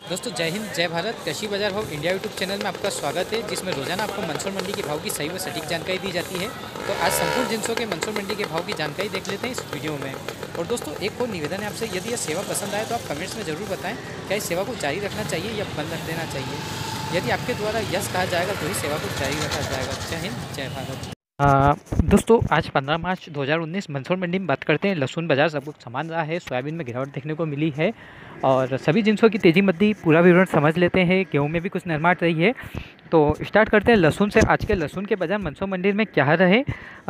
दोस्तों जय हिंद जय भारत। कृषि बाजार भाव इंडिया यूट्यूब चैनल में आपका स्वागत है, जिसमें रोजाना आपको मंदसौर मंडी के भाव की सही व सटीक जानकारी दी जाती है। तो आज संपूर्ण जिनसों के मंदसौर मंडी के भाव की जानकारी देख लेते हैं इस वीडियो में। और दोस्तों एक और निवेदन है आपसे, यदि यह सेवा पसंद आए तो आप कमेंट्स में ज़रूर बताएं, क्या इस सेवा को जारी रखना चाहिए या बंद रख देना चाहिए। यदि आपके द्वारा यस कहा जाएगा तो ही सेवा को जारी रखा जाएगा। जय हिंद जय भारत। दोस्तों आज 15 मार्च 2019 मंदसौर मंडी में बात करते हैं। लहसुन बाजार सब कुछ समान रहा है, सोयाबीन में गिरावट देखने को मिली है और सभी जिनसों की तेज़ी मद्दी पूरा विवरण समझ लेते हैं। गेहूं में भी कुछ नरमाट रही है, तो स्टार्ट करते हैं लहसुन से। आज के लहसुन के बाजार मंदसौर मंडी में क्या रहे।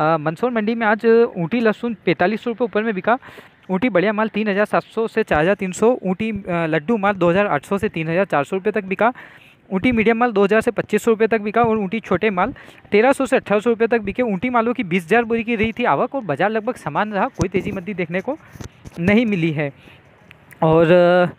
मंदसौर मंडी में आज ऊटी लहसुन 4500 रुपये ऊपर में बिका। ऊटी बढ़िया माल 3700 से 4300, ऊटी लड्डू माल 2800 से 3400 रुपये तक बिका। ऊँटी मीडियम माल 2000 से 2500 रुपये तक बिका और ऊँटी छोटे माल 1300 से 1800 रुपये तक बिके। ऊँटी मालों की 20,000 बोरी की रही थी आवक और बाजार लगभग समान रहा, कोई तेज़ी मद्दी देखने को नहीं मिली है। और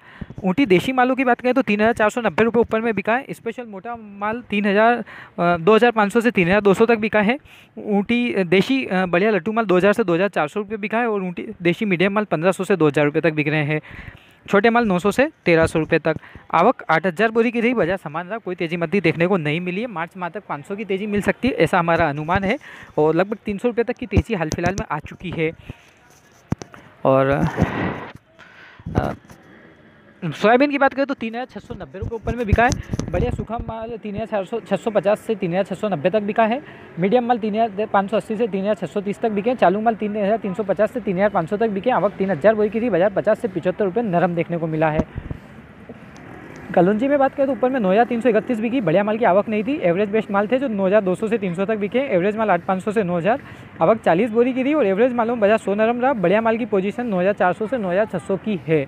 ऊँटी देशी मालों की बात करें तो 3490 रुपये ऊपर में बिका है। स्पेशल मोटा माल 2500 से 3200 तक बिका है। ऊँटी देशी बढ़िया लट्टू माल 2000 से 2400 रुपये बिका है और ऊँटी देशी मीडियम माल 1500 से 2000 रुपये तक बिक रहे हैं। छोटे माल 900 से 1300 रुपये तक। आवक 8000 बोरी की रही, बाजार समान रहा, कोई तेज़ी मद्दी देखने को नहीं मिली है। मार्च माह तक 500 की तेज़ी मिल सकती है, ऐसा हमारा अनुमान है और लगभग 300 रुपये तक की तेज़ी हाल फिलहाल में आ चुकी है। और सोयाबीन की बात करें तो 3690 रुपये ऊपर में बिका है। बढ़िया सूखा माल 3650 से 3690 तक बिका है। मीडियम माल 3580 से 3630 तक बिके। चालू माल 3350 से 3500 तक बिके। आवक 3000 बोरी की थी, बाजार 50 से 75 रुपये नरम देखने को मिला है। कलौंजी में बात करें तो ऊपर में 9331 बिकी। बढ़िया माल की आवक नहीं थी। एवरेज बेस्ट माल थे जो 9200 से 300 तक बिके। एवरेज माल 8500 से 9000, आवक 40 बोरी की थी और एवरेज मालों में बाजार 100 नरम रहा। बढ़िया माल की पोजीशन 9400 से 9600 की है।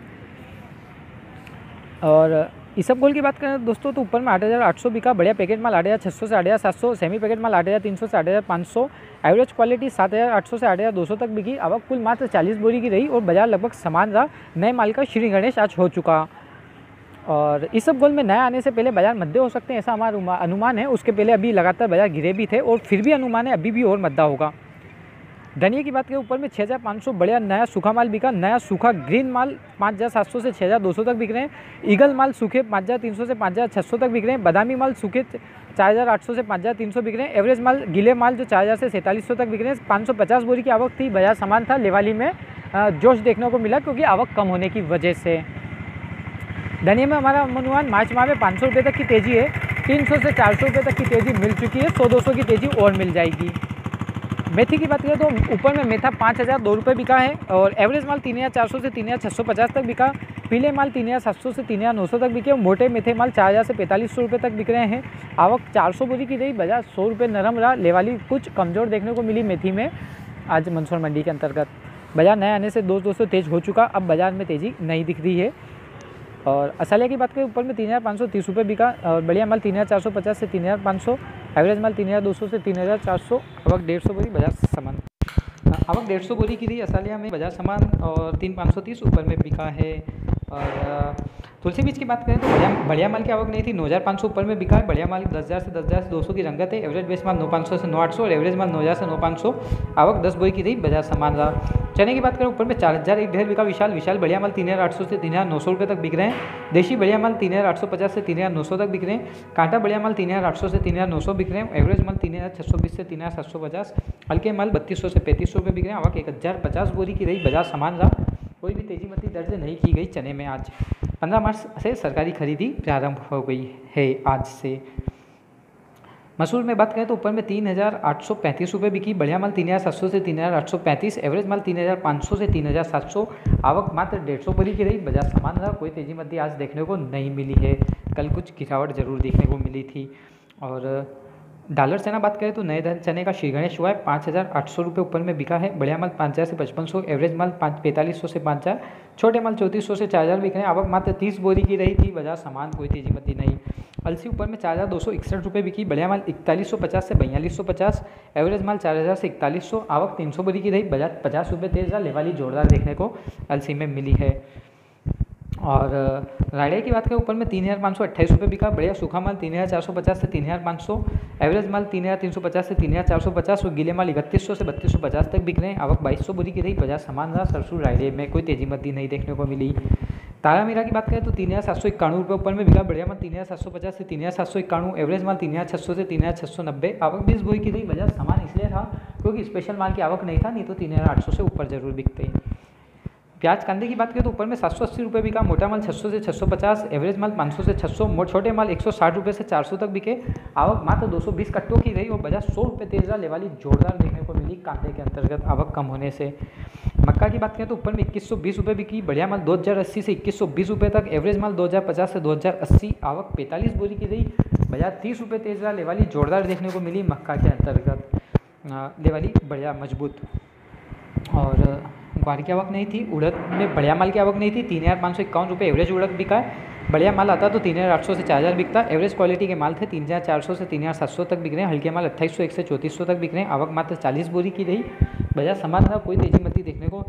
और इसबगोल की बात करें दोस्तों तो ऊपर में 8800 बिका। बढ़िया पैकेट माल 8600 से 8700, सेमी पैकेट माल 8300 से 8500, एवरेज क्वालिटी 7800 से 8200 तक बिकी। आवक कुल मात्र 40 बोरी की रही और बाजार लगभग समान रहा। नए माल का श्री गणेश आज हो चुका और इसबगोल में नया आने से पहले बाजार मद्दे हो सकते हैं, ऐसा हमारा अनुमान है। उसके पहले अभी लगातार बाजार गिरे भी थे और फिर भी अनुमान है अभी भी और मद्दा होगा। धनिया की बात करें ऊपर में 6500 बढ़िया नया सूखा माल बिका। नया सूखा ग्रीन माल 5700 से 6200 तक बिक रहे हैं। ईगल माल सूखे 5300 से 5600 तक बिक रहे हैं। बादामी माल सूखे 4800 से 5300 बिक रहे हैं। एवरेज माल गीले माल जो 4000 से 4700 तक बिक रहे हैं। 550 बोरी की आवक थी, बाजार समान था। लेवाली में जोश देखने को मिला क्योंकि आवक कम होने की वजह से। धनिया में हमारा अनुमान मार्च माह में 500 रुपये तक की तेज़ी है। 300 से 400 रुपये तक की तेज़ी मिल चुकी है, 100-200 की तेज़ी और मिल जाएगी। मेथी की बात करें तो ऊपर में मेथा 5002 रुपये बिका है और एवरेज माल 3400 से 3650 तक बिका। पीले माल 3700 से 3900 तक बिके और मोटे मेथे माल 4000 से 4500 रुपये तक बिक रहे हैं। आवक 400 बोरी की रही, बाजार 100 रुपये नरम रहा। लेवाली कुछ कमज़ोर देखने को मिली मेथी में आज मंदसौर मंडी के अंतर्गत। बाजार नए आने से 200 तेज़ हो चुका, अब बाजार में तेज़ी नहीं दिख रही है। और असलिया की बात करें ऊपर में 3530 रुपये बिका और बढ़िया माल 3450 से 3500, एवरेज माल 3200 से 3400, आवक 150 बोरी, बाजार समान। आवक 150 बोरी की थी असलिया में, बाजार समान और 3530 ऊपर में बिका है। और तुलसी बीज की बात करें तो बढ़िया माल की आवक नहीं थी, 9500 ऊपर में बिका है। बढ़िया माल 10000 से 10200 की रंगत है। एवरेज बेस माल 9500 से 9800 और एवरेज माल 9000 से 9500, आवक 10 बोरी की थी, बाजार समान रहा। चने की बात करें ऊपर में 4000 एक ढेर बिका। विशाल बढ़िया माल 3800 से 3900 रुपये तक बिक रहे हैं। देशी बढ़िया माल 3850 से 3900 तक बिक रहे हैं। कांटा बढ़िया माल 3800 से 3900 बिक रहे हैं। एवरेज माल 3620 से 3750, हल्के माल 3200 से 3500 रुपये बिक रहे हैं। आवक 1050 बोरी की रही, बाजार समान रहा, कोई भी तेजी मद्दी दर्ज नहीं की गई चने में। आज 15 मार्च से सरकारी खरीदी प्रारंभ हो गई है आज से। मसूर में बात करें तो ऊपर में 3835 रुपये बिकी। बढ़िया माल 3700 से 3835, एवरेज माल 3500 से 3700, आवक मात्र 150 बोरी की रही, बाजार समान रहा, कोई तेजी मद्दी आज देखने को नहीं मिली है। कल कुछ गिरावट जरूर देखने को मिली थी। और डॉलर चना बात करें तो नए चने का श्री गणेश हुआ है 5800 रुपये ऊपर में बिका है। बढ़िया माल 5000 से 5500, एवरेज माल 4500 से 5000, छोटे माल 3400 से 4000 बिक रहे हैं। आवक मात्र 30 बोरी की रही थी, बाजार समान, कोई तेजी मद्दी नहीं। अलसी ऊपर में 4261 रुपये बिकी। बढ़िया माल 4150 से 4250, एवरेज माल 4000 से 4100, आवक 300 बोरी की रही, बाजार 50 रुपये तेज रहा। लेवाली जोरदार देखने को अलसी में मिली है। और राइडे की बात करें ऊपर में 3528 रुपये बिका। बढ़िया सूखा माल 3450 से 3500, एवरेज माल 3350 से 3450 और गीले माल 3100 से 3250 तक बिक रहे हैं। आवक 2200 बोरी की रही, बाजार समान रहा। सरसों राइडे में कोई तेजी मद्दी नहीं देखने को मिली। तारामीरा की बात करें तो 3,791 रुपये ऊपर में बिका। बढ़िया माल 3,750 से 3,791, एवरेज माल 3,600 से 3,690। आवक 20 बोरी की रही। बाजार सामान इसलिए था क्योंकि स्पेशल माल की आवक नहीं था, नहीं तो 3,800 से ऊपर जरूर बिकते हैं। प्याज कांदे की बात करें तो ऊपर में 780 रुपये बिका। मोटा माल 600 से 650, एवरेज माल 500 से 600, छोटे माल 160 रुपये से 400 तक बिके। आवक मात्र 220 कट्टों की रही और बाजार 100 रुपये तेज रहा। लेवाली जोरदार देखने को मिली कांदे के अंतर्गत आवक कम होने से। मक्का की बात करें तो ऊपर में 2120 रुपये बिकी। बढ़िया माल 2080 से 2120 रुपये तक, एवरेज माल 2050 से 2080। आवक 45 बोरी की रही। बाजार 30 रुपये तेज रहा। लेवाली जोरदार देखने को मिली मक्का के अंतर्गत। लेवाली बढ़िया मजबूत। और ग्वार की आवक नहीं थी। उड़द में बढ़िया माल की आवक नहीं थी। 3,551 रुपये एवरेज उड़द बिका है। बढ़िया माल आता तो 3,800 से 4,000 बिकता। एवरेज क्वालिटी के माल थे 3,400 से 3,700 तक बिक रहे हैं। हल्के माल 2,801 से 3,400 तक बिक रहे हैं। आवक मात्र 40 बोरी की रही। बाजार समान था, कोई तेजी मती देखने को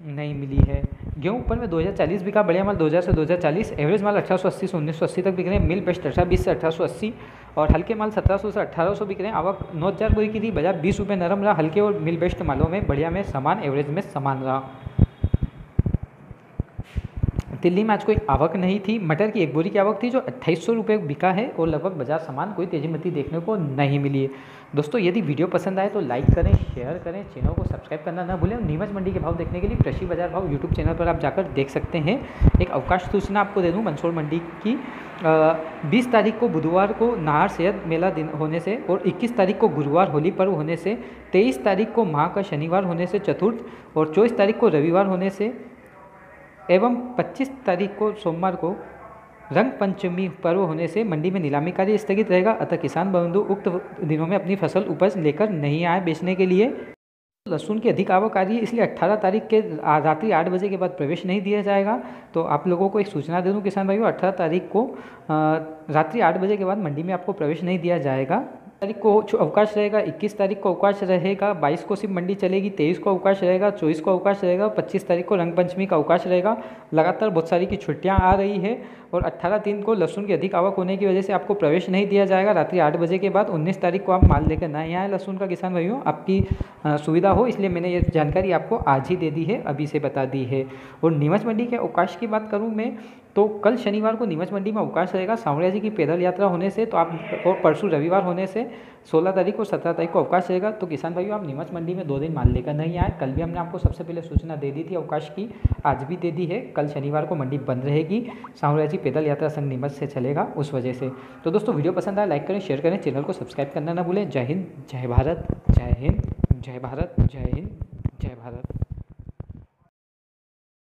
नहीं मिली है। गेहूं ऊपर में 2,040 बिका। बढ़िया माल 2,000 से 2,040, एवरेज माल 1,880 से 1,980 तक बिक रहे हैं। मिल बेस्ट 1820 से 1,880 और हल्के माल 1,700 से 1,800 बिक रहे हैं। आवक 9,000 बोरी की थी। बाजार 20 रुपये नरम रहा। हल्के और मिल बेस्ट मालों में बढ़िया में समान, एवरेज में समान रहा। दिल्ली में आज कोई आवक नहीं थी। मटर की एक बोरी की आवक थी जो 2,800 रुपये बिका है और लगभग बाजार समान, कोई तेजी मती देखने को नहीं मिली है। दोस्तों यदि वीडियो पसंद आए तो लाइक करें, शेयर करें, चैनल को सब्सक्राइब करना ना भूलें। नीमच मंडी के भाव देखने के लिए कृषि बाजार भाव यूट्यूब चैनल पर आप जाकर देख सकते हैं। एक अवकाश सूचना आपको दे दूं मंदसौर मंडी की। 20 तारीख को बुधवार को नाहर सेहत मेला दिन होने से और 21 तारीख को गुरुवार होली पर्व होने से, 23 तारीख को माह का शनिवार होने से चतुर्थ और 24 तारीख को रविवार होने से एवं 25 तारीख को सोमवार को रंग पंचमी पर्व होने से मंडी में नीलामी कार्य स्थगित रहेगा। अतः किसान बंधु उक्त दिनों में अपनी फसल उपज लेकर नहीं आए बेचने के लिए। लहसुन की अधिक आवक आ रही है, इसलिए 18 तारीख के रात्रि 8 बजे के बाद प्रवेश नहीं दिया जाएगा। तो आप लोगों को एक सूचना दे दूं किसान भाइयों, 18 तारीख को रात्रि 8 बजे के बाद मंडी में आपको प्रवेश नहीं दिया जाएगा। तारीख को अवकाश रहेगा, 21 तारीख को अवकाश रहेगा, 22 को सिर्फ मंडी चलेगी, 23 को अवकाश रहेगा, 24 को अवकाश रहेगा, 25 तारीख को रंग पंचमी का अवकाश रहेगा। लगातार बहुत सारी की छुट्टियां आ रही है और 18 दिन को लहसुन की अधिक आवक होने की वजह से आपको प्रवेश नहीं दिया जाएगा रात्रि 8 बजे के बाद। 19 तारीख को आप माल लेकर नहीं आए लहसुन का किसान भाइयों, आपकी सुविधा हो इसलिए मैंने ये जानकारी आपको आज ही दे दी है, अभी से बता दी है। और नीमच मंडी के अवकाश की बात करूँ मैं तो कल शनिवार को नीमच मंडी में अवकाश रहेगा सांवरिया जी की पैदल यात्रा होने से, तो आप और परसों रविवार होने से 16 तारीख और 17 तारीख को अवकाश रहेगा। तो किसान भाइयों आप नीमच मंडी में 2 दिन माल लेकर नहीं आए। कल भी हमने आपको सबसे पहले सूचना दे दी थी अवकाश की, आज भी दे दी है। कल शनिवार को मंडी बंद रहेगी, सांवरिया जी पैदल यात्रा संघ नीमच से चलेगा उस वजह से। तो दोस्तों वीडियो पसंद आए लाइक करें, शेयर करें, चैनल को सब्सक्राइब करना ना भूलें। जय हिंद, जय भारत, जय हिंद, जय भारत, जय हिंद, जय भारत।